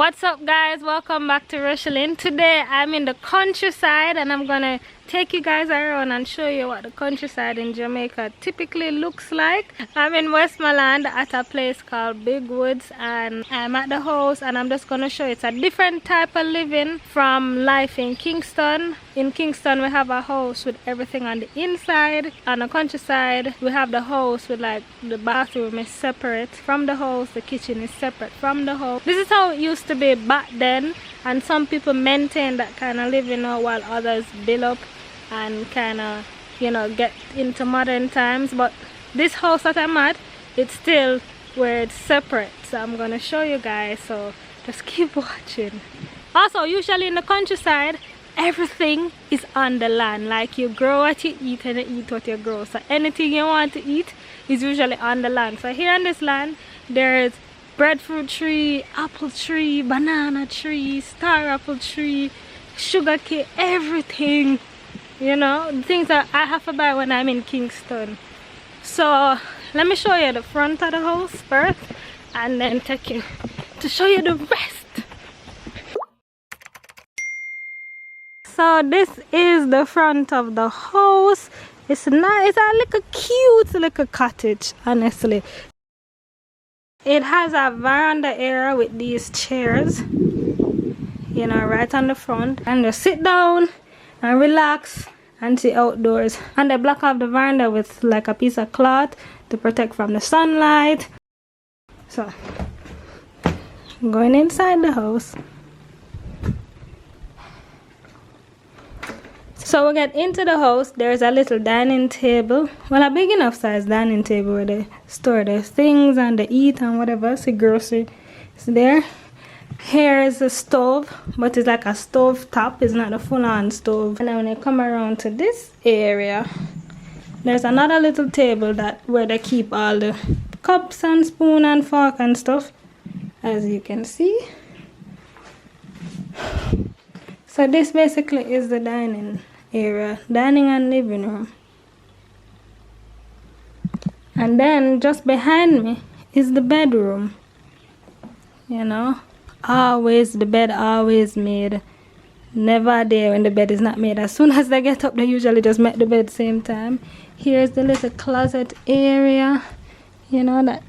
What's up guys, welcome back to Rochelle. Today I'm in the countryside and I'm gonna take you guys around and show you what the countryside in Jamaica typically looks like. I'm in Westmoreland at a place called Big Woods and I'm at the house and I'm just gonna show you it's a different type of living from life in Kingston. In Kingston we have a house with everything on the inside. On the countryside we have the house with like the bathroom is separate from the house, the kitchen is separate from the house. This is how it used to be back then, and some people maintain that kind of living while others build up and kind of, you know, get into modern times. But this house that I'm at, it's still where it's separate, so I'm gonna show you guys, so just keep watching. Also, usually in the countryside everything is on the land, like you grow what you eat and you eat what you grow, so anything you want to eat is usually on the land. So here on this land there's breadfruit tree, apple tree, banana tree, star apple tree, sugar cane, everything, you know, the things that I have to buy when I'm in Kingston. So let me show you the front of the house first and then take you to show you the rest. So this is the front of the house. It's nice, it's a little cute little cottage, honestly. It has a veranda area with these chairs, you know, right on the front, and just sit down and relax and see outdoors. And they block off the veranda with like a piece of cloth to protect from the sunlight. So I'm going inside the house. So we get into the house. There's a little dining table, well, a big enough size dining table where they store their things and they eat and whatever. See, grocery is there. Here is a stove, but it's like a stove top, it's not a full-on stove. And then when you come around to this area, there's another little table that where they keep all the cups and spoon and fork and stuff, as you can see. So this basically is the dining area, dining and living room. And then just behind me is the bedroom. You know, always the bed always made, never a day when the bed is not made. As soon as they get up they usually just make the bed same time. Here's the little closet area, you know, that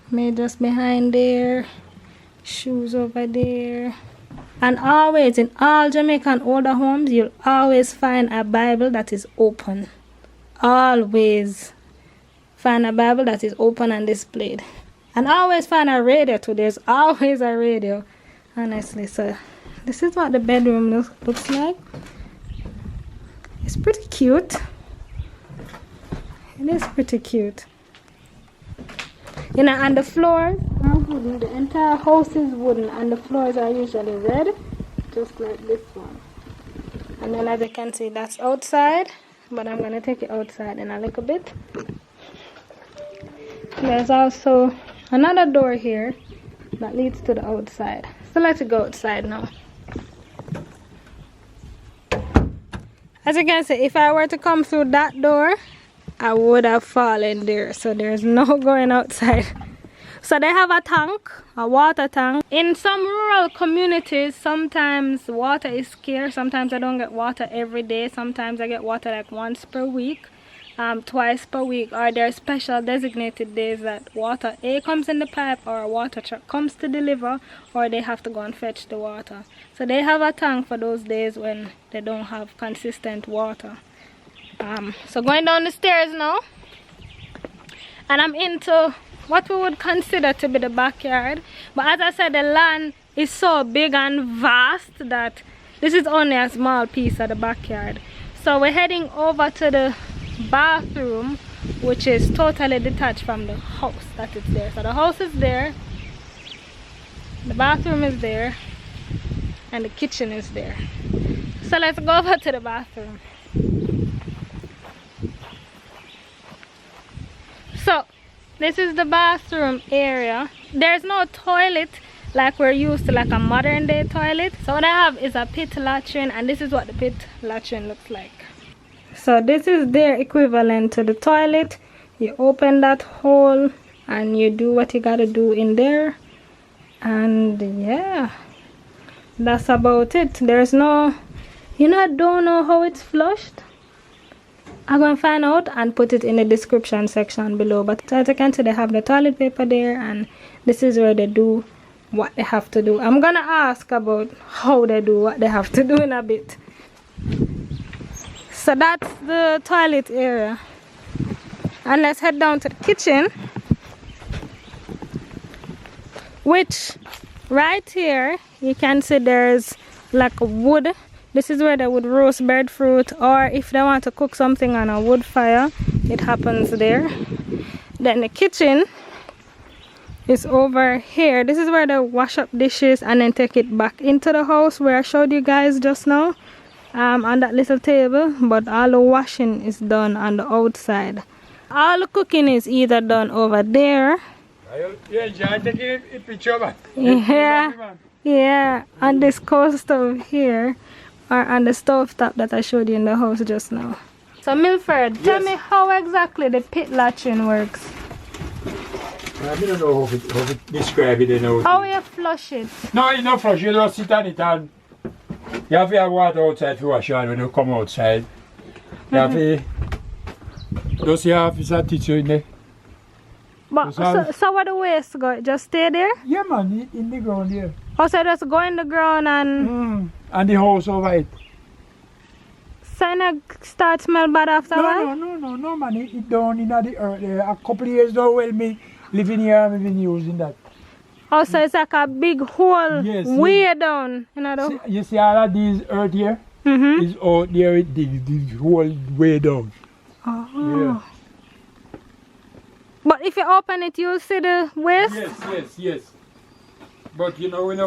made just behind there, shoes over there. And always in all Jamaican older homes, you'll always find a Bible that is open. Always find a Bible that is open and displayed. And always find a radio too. There's always a radio, honestly. So this is what the bedroom looks like. It's pretty cute. It is pretty cute. You know, and the floors are wooden. The entire house is wooden and the floors are usually red, just like this one. And then as you can see, that's outside, but I'm going to take it outside in a little bit. There's also another door here that leads to the outside. So let's go outside now. As you can see, if I were to come through that door, I would have fallen there, so there's no going outside. So they have a tank, a water tank. In some rural communities, sometimes water is scarce. Sometimes I don't get water every day. Sometimes I get water like once per week, twice per week, or there are special designated days that water comes in the pipe or a water truck comes to deliver, or they have to go and fetch the water. So they have a tank for those days when they don't have consistent water. So going down the stairs now, and I'm into what we would consider to be the backyard. But as I said, the land is so big and vast that this is only a small piece of the backyard. So we're heading over to the bathroom, which is totally detached from the house that is there. So the house is there, the bathroom is there, and the kitchen is there. So let's go over to the bathroom. So this is the bathroom area. There's no toilet like we're used to, like a modern day toilet. So what I have is a pit latrine, and this is what the pit latrine looks like. So this is their equivalent to the toilet. You open that hole and you do what you gotta do in there, And yeah, that's about it. There's no, I don't know how it's flushed. I'm going to find out and put it in the description section below. But as you can see, they have the toilet paper there, and this is where they do what they have to do. I'm going to ask about how they do what they have to do in a bit. So that's the toilet area. And let's head down to the kitchen, which right here you can see there's like a wood. This is where they would roast breadfruit, or if they want to cook something on a wood fire, it happens there. Then the kitchen is over here. This is where they wash up dishes and then take it back into the house where I showed you guys just now, on that little table. But all the washing is done on the outside. All the cooking is either done over there. Yeah, on this coast over here, or on the stove top that I showed you in the house just now. So Milford, tell me how exactly the pit latching works. I don't know how to describe it. How you flush it? No, you don't flush. You just sit on it and you have to have water outside to wash it when you come outside. You have to just have to teach you in there. But so where the waste go? Just stay there? Yeah, man, in the ground here. Oh, so just go in the ground and... And the house over it. So it start smell bad after a while? No, man. It down in the earth there. A couple of years now, well, me living here, I've been using that. Oh, so it's like a big hole way down. You see all of these earth here? Is out there, it digs the whole way down. Oh. Yeah. But if you open it, you'll see the waste? Yes. But you know where if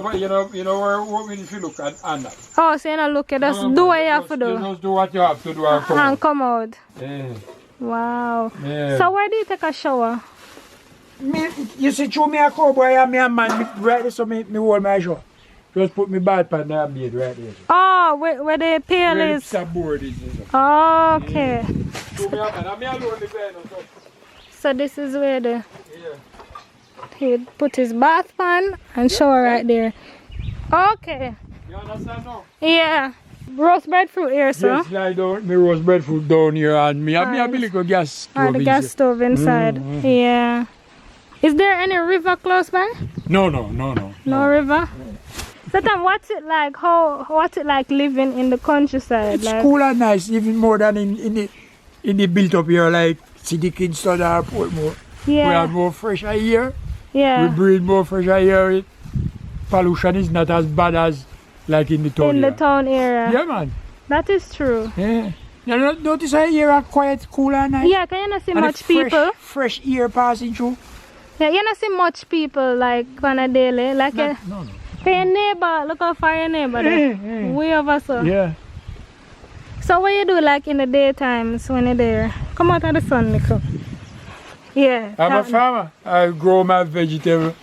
you look at that. Oh, so you don't look at us, do what you have to do. You just do what you have to do and come out. Yeah. Wow. Yeah. So where do you take a shower? You see, through me a cowboy and me a man, right there, so me hold my shower. Just put me bad pan and bed right there. Oh, where the pail where is? the board is. Oh, okay. Through me a man, and me alone the bed. So this is where he would put his bath pan and shower right there. Okay. You understand now? Yeah. Roast breadfruit here, sir. Yes, lie down. Me roast breadfruit down here and me have a little gas stove. The gas stove inside. Yeah. Is there any river close by? No. No river? So then what's it like? What's it like living in the countryside? It's cool and nice, even more than in the built up here, like City Kingston or Portmore. Yeah. We have more fresh air here. Yeah. We breathe more fresh air. Pollution is not as bad as like in the town area. The town area. Yeah, man. That is true. Yeah. You notice how here are quiet, cool and nice? Yeah, can you not see much people? Fresh air passing through. Yeah, you not see much people like on a daily. Like no. Your neighbor, look how far your neighbor there. Way over so. Yeah. So what you do like in the daytimes when you're there? Come out of the sun, Nico. Yeah. I'm a farmer. I grow my vegetable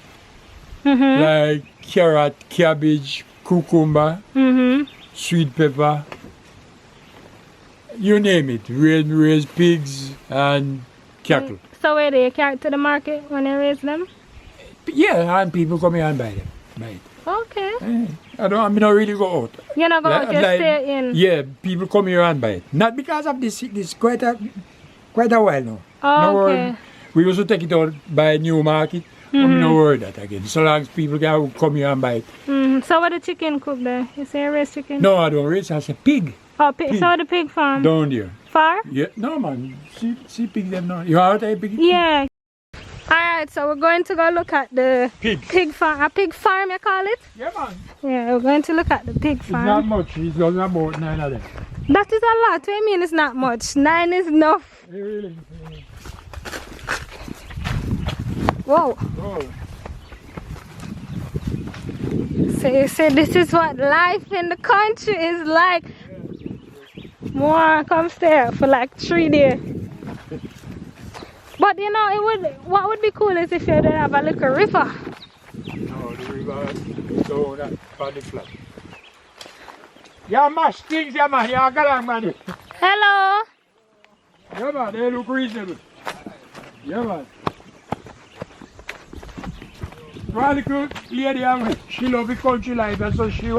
like carrot, cabbage, cucumber, sweet pepper. You name it. Raise pigs and cattle. So where do you carry it to the market when you raise them? Yeah, and people come here and buy them. Okay. I don't really go out. You're not going out, you stay in? Yeah, people come here and buy it. Not because of this quite a while now. Oh, okay. We used to take it out by new market. I'm not worried that again. So long as people can come here and buy it. So what the chicken cook there? You say you raise chicken? No, I don't raise. I say pig. Oh, pig. So the pig farm? Down there. Far? Yeah. No, man. See pig them now. You want a pig? Yeah. Alright, so we're going to go look at the pig farm. A pig farm, you call it? Yeah, man. Yeah, we're going to look at the pig farm. It's not much. It's only about 9 of them. That is a lot. What do you mean it's not much? 9 is enough. Really? Whoa. So you say this is what life in the country is like. More come stay for like 3 days. But you know, what would be cool is if you did have a little river. No, the river is down on the flat. Yeah, mash things, yeah, man. Yeah, got on, man. Hello. Yeah, man. They look reasonable. Yeah, man. One little lady, she love the country life, and so she.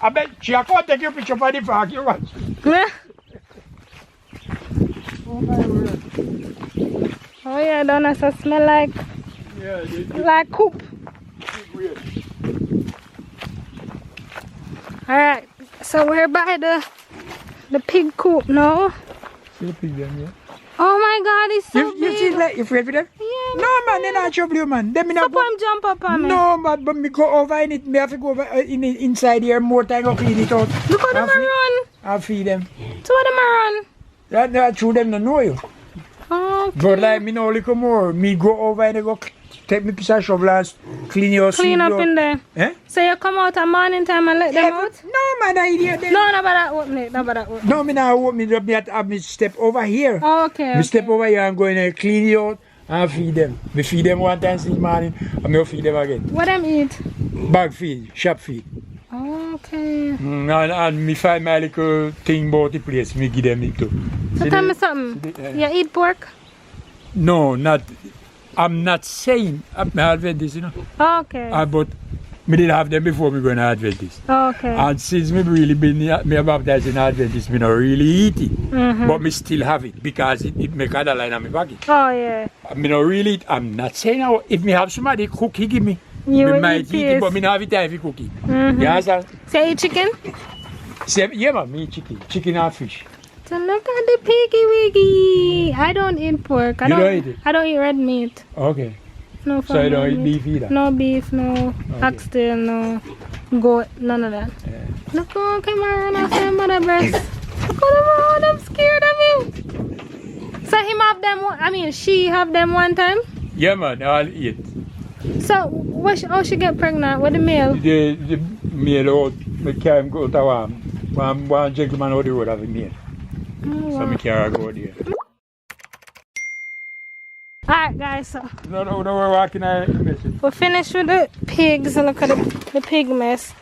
I bet she can't take your picture for the park. You watch. Oh my word. Oh yeah, donuts smell like like coop. Alright, so we're by the pig coop now. See the pig then, yeah. Oh my god, it's so big. You see like you afraid for them? Yeah. No man, they not trouble you man. Them Stop him jump up on me. No man, but me go over in it. Me have to go over inside here more time to clean it out. Look how them run. I'll feed them. So what them run? That true them don't know you. Okay. But like me know little more. Me go over and go take me piece of shovel and clean your Clean up in there. Eh? So you come out at morning time and let them out? No man, I idiot. No, not about that open it. Not about that open. No, me now open me. Me have me step over here. Okay. Me step over here and go in and clean it out and feed them. Me feed them one time since morning and me feed them again. What them eat? Bag feed, shop feed. Okay. And me find my little thing about the place. Me give them it too. So tell me something. You eat pork? No, not. I'm not saying I'm Adventist, you know. Okay. But me did have them before me going to Adventist. Okay. And since me really been me baptized in Adventist, me not really eat it. But me still have it because it make a line on my pocket. Oh yeah. Me not really eat. I'm not saying now if me have somebody cook, he give me. You Me might eat it, but me not have it time for cooking. You understand? So you eat chicken? Say, yeah, man, me eat chicken. Chicken and fish. So look at the piggy wiggy. I don't eat pork. You don't eat it? I don't eat red meat. Okay. No. So you don't eat beef either? No beef, no oxtail, no goat, none of that. Yeah. Look how come run off their mother breast. Look how them run, I'm scared of him. So him have them, she have them one time? Yeah, man, I'll eat. So how she get pregnant with the male? The male out, me carry him go to one gentleman out the road have a male. Oh, So wow. me carry go there. Alright guys, so No, we're walking out. we're finished with the pigs. Look at the pig mess.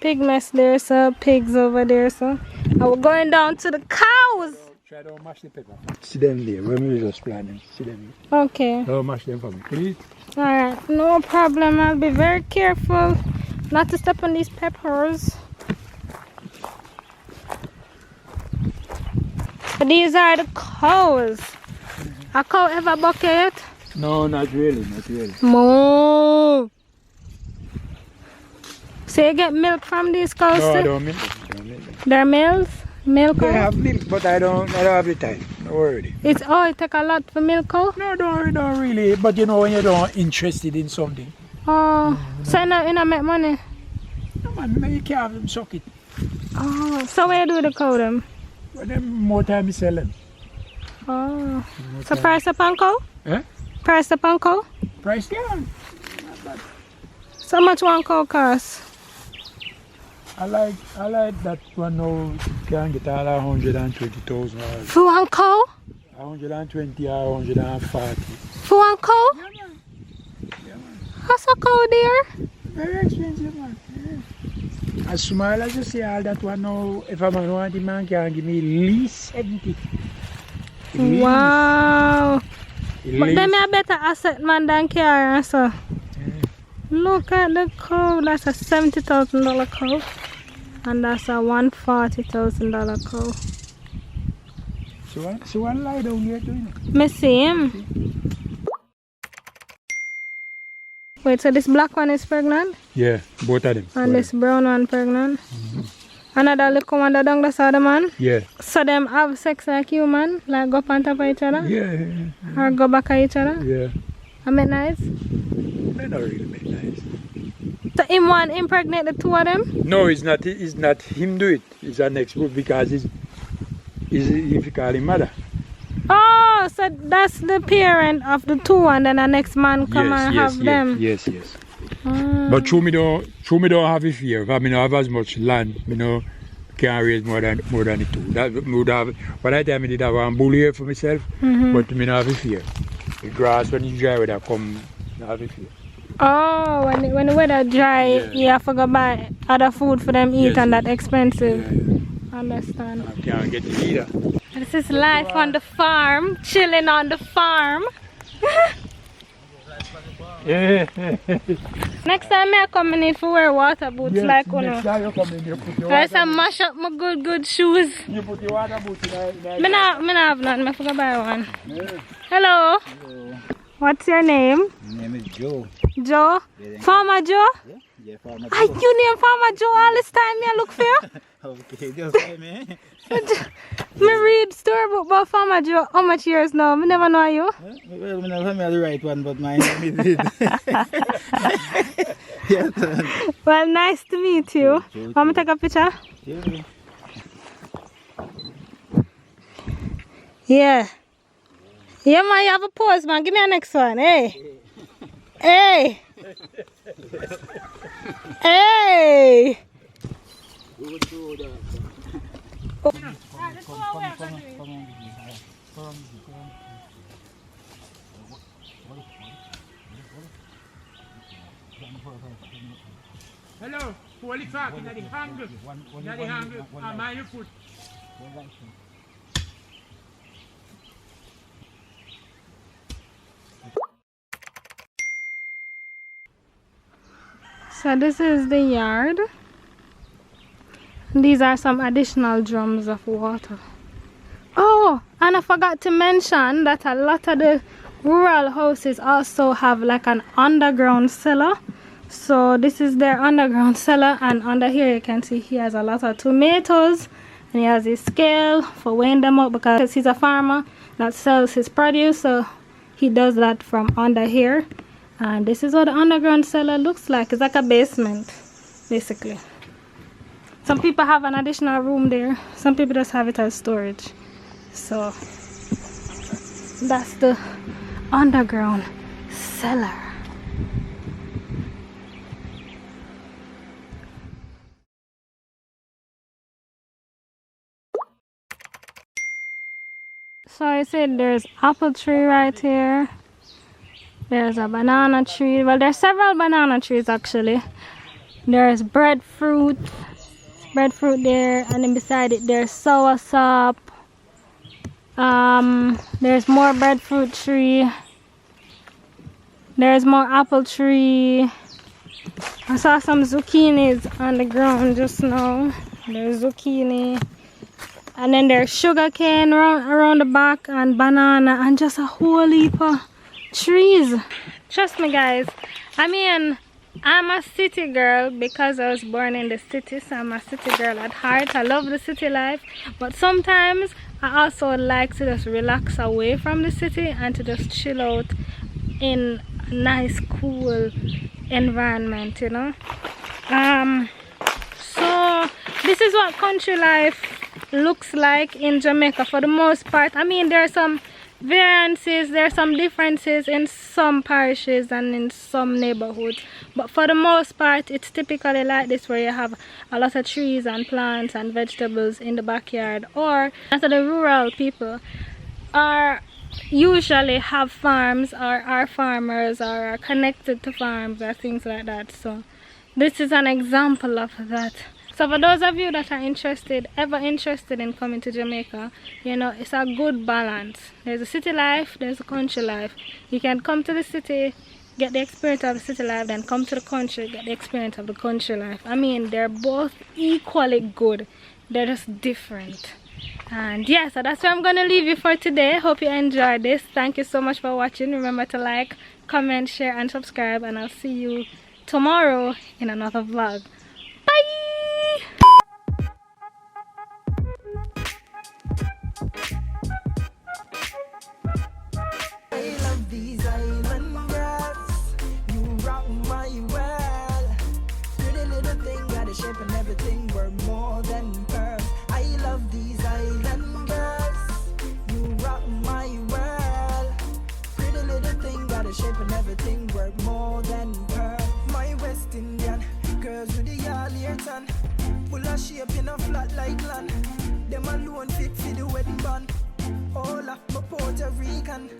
Pig mess there, so pigs over there, so. And we're going down to the cows. Try to mash the pepper. See them there, when we just planning. See them there. Okay. Don't mash them for me, please. Alright, no problem. I'll be very careful not to step on these peppers. These are the cows. A cow ever bucket? No, not really. Moo. So you get milk from these cows No, too? I don't milk them. They're males? Milk They cows? have milk, but I don't have the time. Don't worry. It take a lot for milk cow? No, don't really. But you know when you don't interested in something. Oh, so you not make money? No man, you can't have them suck it. Oh, so where do the cow them? But then more time you sell them. Oh, so price upon cow? Eh? Price upon cow? Price down. So much one cow cost? I like that one now can get all 120,000. For one cow? 120 or 140. For one cow? Yeah, man. How's a cow there? Very expensive, man. Yeah. As small as you see all that one now, if a man want the man can give me at least 70. At least. Wow. At But least. them a better asset man than carrier, so. Yeah. Look at the cow. That's a $70,000 cow. And that's a $140,000 cow. So one lie down here doing it. Me see him. Wait, so this black one is pregnant? Yeah, both of them. And this brown one pregnant? Another little one that down the other man? Yeah. So them have sex like human? Like go up on top of each other? Yeah. Or go back at each other? Yeah. I mean nice? They don't really make nice. So him want impregnate the two of them? No, it's not him do it. It's an next group because it's if you call him mother. Oh, so that's the parent of the two and then the next man come and have them? Yes. Ah. But true me don't have a fear. Because I don't have as much land. Can't raise more than the two. That would have. By that time I did have one bull here for myself, but me don't have a fear. The grass when you dry, would have come. Not have a fear. Oh, when the weather dry, you have to go buy other food for them eat and that expensive. Yeah. Understand. I can't get it either. This is life on the farm, chilling on the farm. Next time I come, I need to wear water boots Yes, like next time you come in, you put your I water some mash up my good shoes. You put your water boot in the Me not have none, I forgot buy one. Yeah. Hello. Hello. What's your name? My name is Joe. Joe? Yeah, Farmer Joe? Yeah, Farmer Ah, Joe. you name Farmer Joe all this time I look for you? Okay, just say me. Me read storybook about Farmer Joe. How much years now? Me never know you. Well, I never have the right one, but my name is it. Yes. Well, nice to meet you. Joe, Want me to take a picture? Yeah. Yeah. Yeah, man, you have a pose, man. Give me a next one. Hey. Hey. Hey. Hello, hold it fast, in the handle. In the handle, mind your foot. So this is the yard. These are some additional drums of water. Oh, and I forgot to mention that a lot of the rural houses also have like an underground cellar. So this is their underground cellar, and under here you can see he has a lot of tomatoes, and he has his scale for weighing them up because he's a farmer that sells his produce, so he does that from under here. And this is what the underground cellar looks like. It's like a basement basically. Some people have an additional room there, some people just have it as storage. So that's the underground cellar. So I said there's apple tree right here. There's a banana tree. Well, there's several banana trees actually. There's breadfruit there, and then beside it there's soursop. There's more breadfruit tree. There's more apple tree. I saw some zucchinis on the ground just now. There's zucchini. And then there's sugar cane around the back, and banana, and just a whole heap of trees. Trust me guys, I mean, I'm a city girl because I was born in the city, so I'm a city girl at heart. I love the city life, but sometimes I also like to just relax away from the city and to just chill out in a nice cool environment, you know. So this is what country life looks like in Jamaica for the most part. I mean, there are some variances, there are some differences in some parishes and in some neighborhoods, but for the most part it's typically like this, where you have a lot of trees and plants and vegetables in the backyard. Or after the rural people are usually have farms or are farmers or are connected to farms or things like that. So this is an example of that. So for those of you that are ever interested in coming to Jamaica, you know, it's a good balance. There's a city life, there's a country life. You can come to the city, get the experience of the city life, then come to the country, get the experience of the country life. I mean, they're both equally good. They're just different. And yeah, so that's where I'm going to leave you for today. Hope you enjoyed this. Thank you so much for watching. Remember to like, comment, share, and subscribe. And I'll see you tomorrow in another vlog. Bye! I love these island girls. You rock my world. Pretty little thing, got a shape and everything. We're more than pearls. I love these island girls. You rock my world. Pretty little thing, got a shape and everything. We're more than pearls. My West Indian girls with the yard ear tan, full of shape in a flat like land. Them alone fit for the wedding band. All of my Puerto Rican.